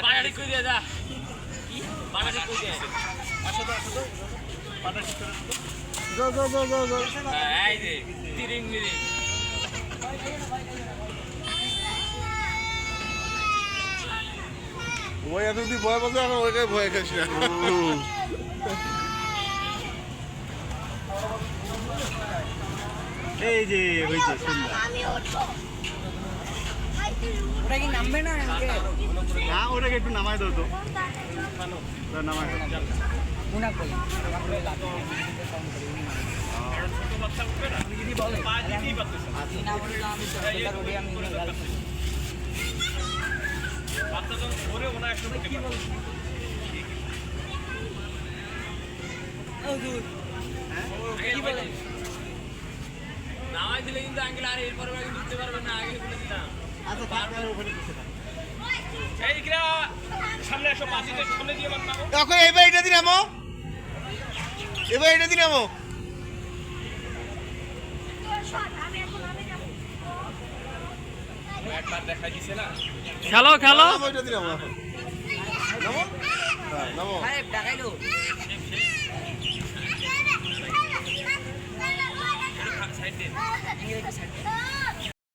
পাড়াটি কই দিয়ে যা পাড়াটি কই দিয়ে আসো তো পাটা ঠিক করে go. এই যে তিরিং মিরিং ওই এতদি ভয় পাচ্ছে এখন ওইটাই ভয় খাস না এই যে হইছে সুন্দর ওটা কি নামবে না না ওটাকে একটু নামাই দাও তো নামাই দাও মুনা কই নামাই দিলে কিন্তু আঙ্কেল আর এরপরে কিন্তু দিতে পারবেন না আগে বলে দিলাম আচ্ছা তারপরে ওখানে বসে থাক এই কিরা সামনে এসো পাশে সামনে দিয়ে মার নাও এখন এবার এটা দিন আমো এবার এটা দিন আমো একবার দেখাই দিছে না খেলো এটা দিন আমো নামো হ্যাঁ নামো আরে ডাকাইলো